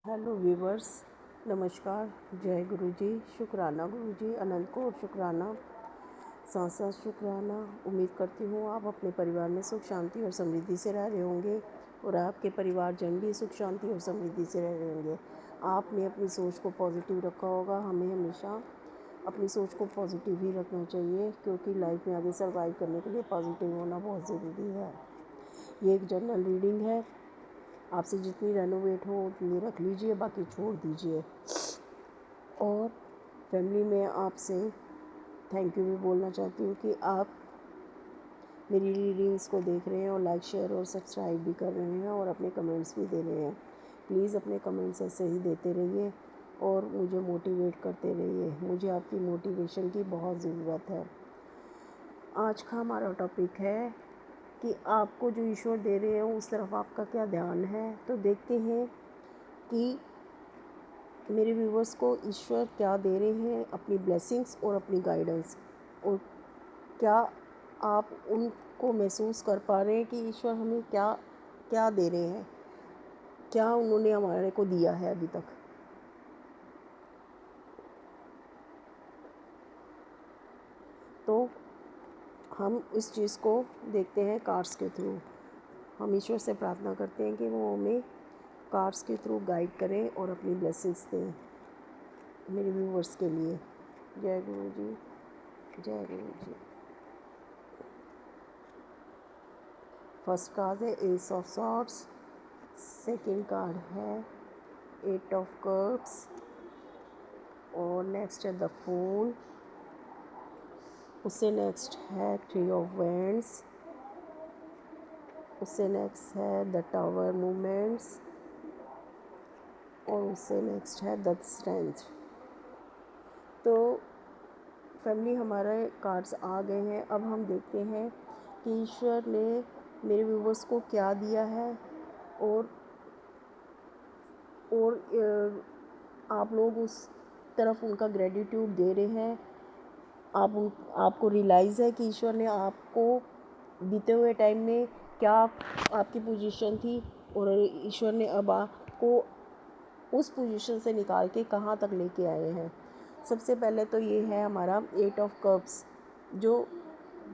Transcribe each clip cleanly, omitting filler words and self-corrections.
Hello viewers, नमस्कार। जय गुरु जी, शुक्राना गुरु जी, अनंत कोट शुक्राना, साथ साथ शुक्राना। उम्मीद करती हूँ आप अपने परिवार में सुख शांति और समृद्धि से रह रहे होंगे और आपके परिवारजन भी सुख शांति और समृद्धि से रह रहे होंगे। आपने अपनी सोच को पॉजिटिव रखा होगा। हमें हमेशा अपनी सोच को पॉजिटिव ही रखना चाहिए, क्योंकि लाइफ में आगे सर्वाइव करने के लिए पॉजिटिव होना बहुत ज़रूरी है। ये एक जनरल रीडिंग है, आपसे जितनी रेनोवेट हो उतनी रख लीजिए, बाकी छोड़ दीजिए। और फैमिली में आपसे थैंक यू भी बोलना चाहती हूँ कि आप मेरी रीडिंग्स को देख रहे हैं और लाइक शेयर और सब्सक्राइब भी कर रहे हैं और अपने कमेंट्स भी दे रहे हैं। प्लीज़ अपने कमेंट्स ऐसे ही देते रहिए और मुझे मोटिवेट करते रहिए। मुझे आपकी मोटिवेशन की बहुत ज़रूरत है। आज का हमारा टॉपिक है कि आपको जो ईश्वर दे रहे हैं उस तरफ आपका क्या ध्यान है। तो देखते हैं कि मेरे व्यूवर्स को ईश्वर क्या दे रहे हैं, अपनी ब्लेसिंग्स और अपनी गाइडेंस, और क्या आप उनको महसूस कर पा रहे हैं कि ईश्वर हमें क्या क्या दे रहे हैं, क्या उन्होंने हमारे को दिया है अभी तक। तो हम इस चीज़ को देखते हैं कार्ड्स के थ्रू। हम ईश्वर से प्रार्थना करते हैं कि वो हमें कार्ड्स के थ्रू गाइड करें और अपनी ब्लेसिंग्स दें मेरे व्यूवर्स के लिए। जय गुरु जी, जय गुरु जी। फर्स्ट कार्ड है S of swords, second card है एट ऑफ कप्स, और नेक्स्ट है द फूल। उससे नेक्स्ट है थ्री ऑफ वैंड्स। उससे नेक्स्ट है द टावर मूवमेंट्स, और उससे नेक्स्ट है द स्ट्रेंथ। तो फैमिली, हमारे कार्ड्स आ गए हैं। अब हम देखते हैं कि ईश्वर ने मेरे व्यूवर्स को क्या दिया है, और आप लोग उस तरफ उनका ग्रेटिट्यूड दे रहे हैं। आपको रियलाइज़ है कि ईश्वर ने आपको बीते हुए टाइम में क्या आपकी पोजीशन थी, और ईश्वर ने अब आपको उस पोजीशन से निकाल के कहाँ तक लेके आए हैं। सबसे पहले तो ये है हमारा एट ऑफ कप्स, जो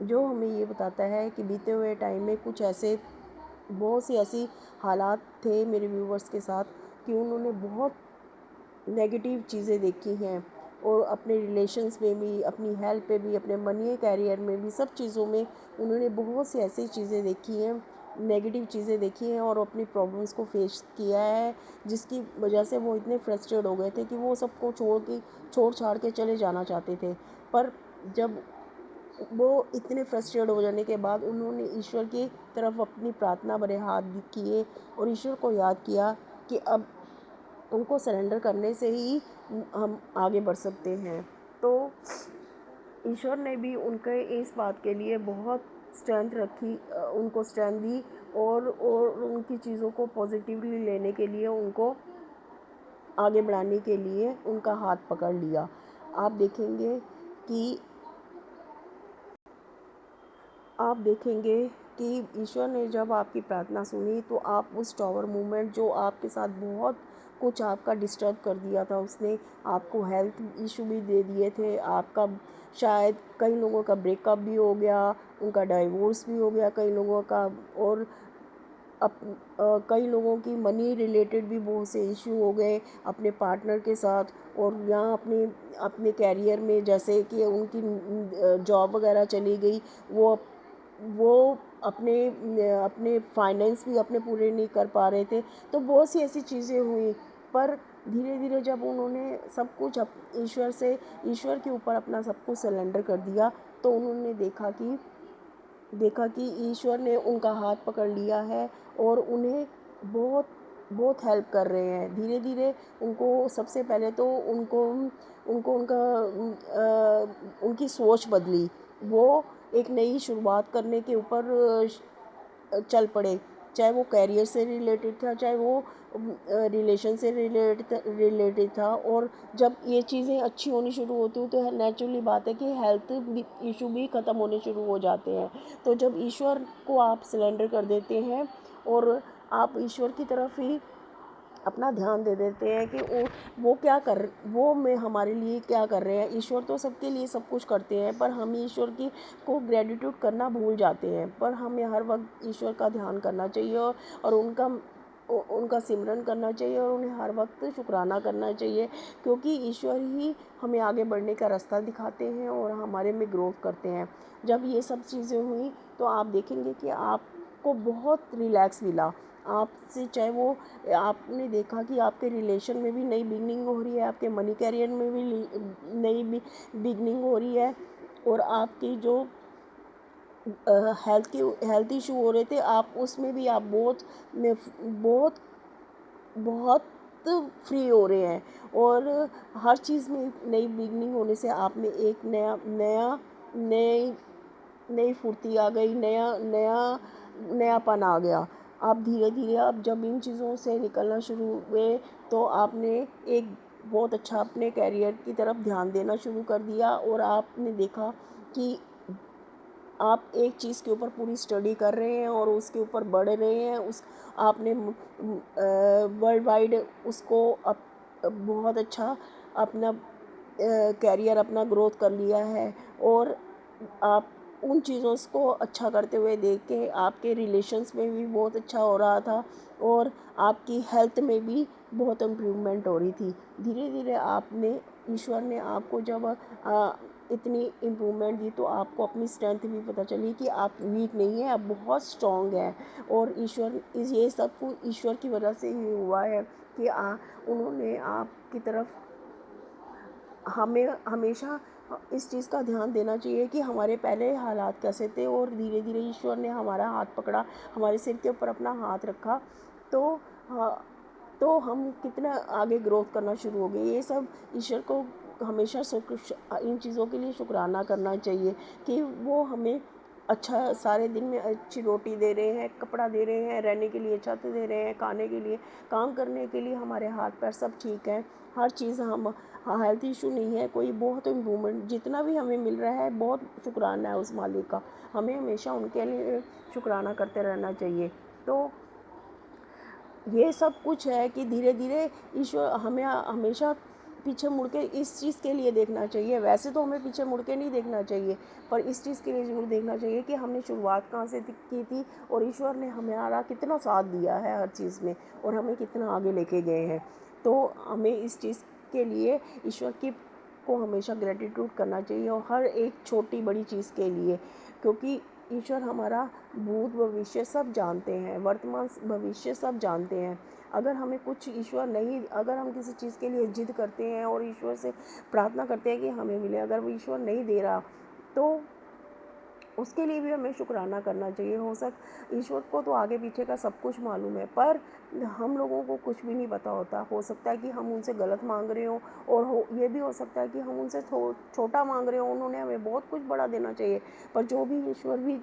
जो हमें ये बताता है कि बीते हुए टाइम में कुछ ऐसे बहुत सी ऐसी हालात थे मेरे व्यूवर्स के साथ कि उन्होंने बहुत नेगेटिव चीज़ें देखी हैं, और अपने रिलेशंस में भी, अपनी हेल्थ पे भी, अपने मनी कैरियर में भी, सब चीज़ों में उन्होंने बहुत सी ऐसी चीज़ें देखी हैं, नेगेटिव चीज़ें देखी हैं, और अपनी प्रॉब्लम्स को फेस किया है, जिसकी वजह से वो इतने फ्रस्ट्रेट हो गए थे कि वो सबको छोड़ छाड़ के चले जाना चाहते थे। पर जब वो इतने फ्रस्ट्रेट हो जाने के बाद उन्होंने ईश्वर की तरफ अपनी प्रार्थना भरे हाथ किए और ईश्वर को याद किया कि अब उनको सरेंडर करने से ही हम आगे बढ़ सकते हैं। तो ईश्वर ने भी उनके इस बात के लिए बहुत स्ट्रेंथ रखी, उनको स्ट्रेंथ दी, और उनकी चीज़ों को पॉजिटिवली लेने के लिए, उनको आगे बढ़ाने के लिए उनका हाथ पकड़ लिया। आप देखेंगे कि आप देखेंगे कि ईश्वर ने जब आपकी प्रार्थना सुनी तो आप उस टावर मूवमेंट, जो आपके साथ बहुत कुछ आपका डिस्टर्ब कर दिया था, उसने आपको हेल्थ इशू भी दे दिए थे, आपका शायद कई लोगों का ब्रेकअप भी हो गया, उनका डाइवोर्स भी हो गया कई लोगों का, और कई लोगों की मनी रिलेटेड भी बहुत से इशू हो गए अपने पार्टनर के साथ, और यहाँ अपने अपने कैरियर में जैसे कि उनकी जॉब वगैरह चली गई, वो अपने अपने फाइनेंस भी अपने पूरे नहीं कर पा रहे थे। तो बहुत सी ऐसी चीज़ें हुई, पर धीरे धीरे जब उन्होंने सब कुछ ईश्वर के ऊपर अपना सब कुछ सरेंडर कर दिया, तो उन्होंने देखा कि ईश्वर ने उनका हाथ पकड़ लिया है और उन्हें बहुत बहुत हेल्प कर रहे हैं। धीरे धीरे उनको, सबसे पहले तो उनको उनको उनका उनकी सोच बदली। वो एक नई शुरुआत करने के ऊपर चल पड़े, चाहे वो कैरियर से रिलेटेड था, चाहे वो रिलेशन से रिलेटेड था। और जब ये चीज़ें अच्छी होनी शुरू होती हैं तो नेचुरली बात है कि हेल्थ इशू भी ख़त्म होने शुरू हो जाते हैं। तो जब ईश्वर को आप सरेंडर कर देते हैं और आप ईश्वर की तरफ ही अपना ध्यान दे देते हैं कि वो क्या कर वो में हमारे लिए क्या कर रहे हैं। ईश्वर तो सबके लिए सब कुछ करते हैं, पर हम ईश्वर की को ग्रेटिट्यूड करना भूल जाते हैं। पर हमें हर वक्त ईश्वर का ध्यान करना चाहिए और उनका सिमरन करना चाहिए और उन्हें हर वक्त शुक्राना करना चाहिए, क्योंकि ईश्वर ही हमें आगे बढ़ने का रास्ता दिखाते हैं और हमारे में ग्रोथ करते हैं। जब ये सब चीज़ें हुई तो आप देखेंगे कि आपको बहुत रिलैक्स मिला आपसे, चाहे वो आपने देखा कि आपके रिलेशन में भी नई बिगनिंग हो रही है, आपके मनी कैरियर में भी नई बिगनिंग हो रही है, और आपकी जो हेल्थ इशू हो रहे थे आप उसमें भी आप बहुत बहुत फ्री हो रहे हैं। और हर चीज़ में नई बिगनिंग होने से आप में एक नया नया नई नई फुर्ती आ गई, नयापन आ गया। आप धीरे धीरे अब जब इन चीज़ों से निकलना शुरू हुए तो आपने एक बहुत अच्छा अपने कैरियर की तरफ ध्यान देना शुरू कर दिया, और आपने देखा कि आप एक चीज़ के ऊपर पूरी स्टडी कर रहे हैं और उसके ऊपर बढ़ रहे हैं। उस आपने वर्ल्ड वाइड उसको बहुत अच्छा अपना कैरियर अपना ग्रोथ कर लिया है। और आप उन चीज़ों को अच्छा करते हुए देख के आपके रिलेशंस में भी बहुत अच्छा हो रहा था और आपकी हेल्थ में भी बहुत इम्प्रूवमेंट हो रही थी। धीरे धीरे आपने ईश्वर ने आपको जब इतनी इम्प्रूवमेंट दी तो आपको अपनी स्ट्रेंथ भी पता चली कि आप वीक नहीं हैं, आप बहुत स्ट्रॉन्ग हैं। और ये सब कुछ ईश्वर की वजह से ही हुआ है कि उन्होंने आपकी तरफ हमें हमेशा इस चीज़ का ध्यान देना चाहिए कि हमारे पहले हालात कैसे थे और धीरे धीरे ईश्वर ने हमारा हाथ पकड़ा, हमारे सिर के ऊपर अपना हाथ रखा, तो हाँ, तो हम कितना आगे ग्रोथ करना शुरू हो गए। ये सब ईश्वर को हमेशा इन चीज़ों के लिए शुक्राना करना चाहिए कि वो हमें अच्छा सारे दिन में अच्छी रोटी दे रहे हैं, कपड़ा दे रहे हैं, रहने के लिए छत दे रहे हैं, खाने के लिए, काम करने के लिए हमारे हाथ पैर सब ठीक है, हर चीज़ हम हेल्थ इशू नहीं है कोई। बहुत इम्प्रूवमेंट जितना भी हमें मिल रहा है बहुत शुक्राना है उस मालिक का। हमें हमेशा उनके लिए शुक्राना करते रहना चाहिए। तो ये सब कुछ है कि धीरे धीरे ईश्वर हमें हमेशा पीछे मुड़ के इस चीज़ के लिए देखना चाहिए। वैसे तो हमें पीछे मुड़ के नहीं देखना चाहिए, पर इस चीज़ के लिए ज़रूर देखना चाहिए कि हमने शुरुआत कहाँ से की थी और ईश्वर ने हमारा कितना साथ दिया है हर चीज़ में और हमें कितना आगे लेके गए हैं। तो हमें इस चीज़ के लिए ईश्वर की को हमेशा ग्रेटिट्यूड करना चाहिए और हर एक छोटी बड़ी चीज़ के लिए, क्योंकि ईश्वर हमारा भूत भविष्य सब जानते हैं, वर्तमान भविष्य सब जानते हैं। अगर हमें कुछ ईश्वर नहीं, अगर हम किसी चीज़ के लिए जिद करते हैं और ईश्वर से प्रार्थना करते हैं कि हमें मिले, अगर वो ईश्वर नहीं दे रहा तो उसके लिए भी हमें शुक्राना करना चाहिए। ईश्वर को तो आगे पीछे का सब कुछ मालूम है, पर हम लोगों को कुछ भी नहीं पता होता। हो सकता है कि हम उनसे गलत मांग रहे हों और ये भी हो सकता है कि हम उनसे छोटा मांग रहे हों, उन्होंने हमें बहुत कुछ बड़ा देना चाहिए। पर जो भी ईश्वर भी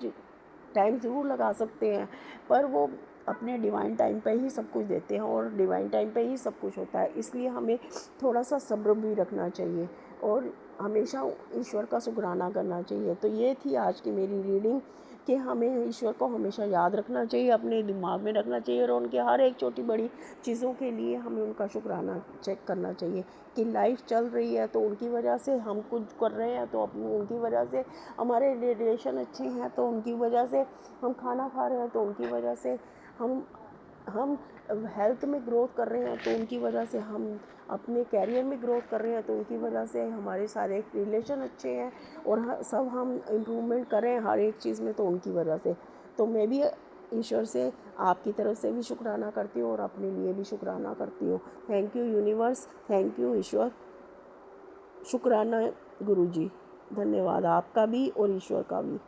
टाइम ज़रूर लगा सकते हैं, पर वो अपने डिवाइन टाइम पे ही सब कुछ देते हैं और डिवाइन टाइम पे ही सब कुछ होता है। इसलिए हमें थोड़ा सा सब्र भी रखना चाहिए और हमेशा ईश्वर का शुक्राना करना चाहिए। तो ये थी आज की मेरी रीडिंग कि हमें ईश्वर को हमेशा याद रखना चाहिए, अपने दिमाग में रखना चाहिए और उनके हर एक छोटी बड़ी चीज़ों के लिए हमें उनका शुक्राना चेक करना चाहिए कि लाइफ चल रही है तो उनकी वजह से हम कुछ कर रहे हैं, तो अपनी उनकी वजह से हमारे रिलेशन अच्छे हैं, तो उनकी वजह से हम खाना खा रहे हैं, तो उनकी वजह से हम हेल्थ में ग्रोथ कर रहे हैं, तो उनकी वजह से हम अपने कैरियर में ग्रोथ कर रहे हैं, तो उनकी वजह से हमारे सारे रिलेशन अच्छे हैं और सब हम इम्प्रूवमेंट कर रहे हैं हर एक चीज़ में, तो उनकी वजह से। तो मैं भी ईश्वर से आपकी तरफ से भी शुक्राना करती हूँ और अपने लिए भी शुक्राना करती हूँ। Thank you universe, thank you ईश्वर, शुक्राना गुरुजी, धन्यवाद आपका भी और ईश्वर का भी।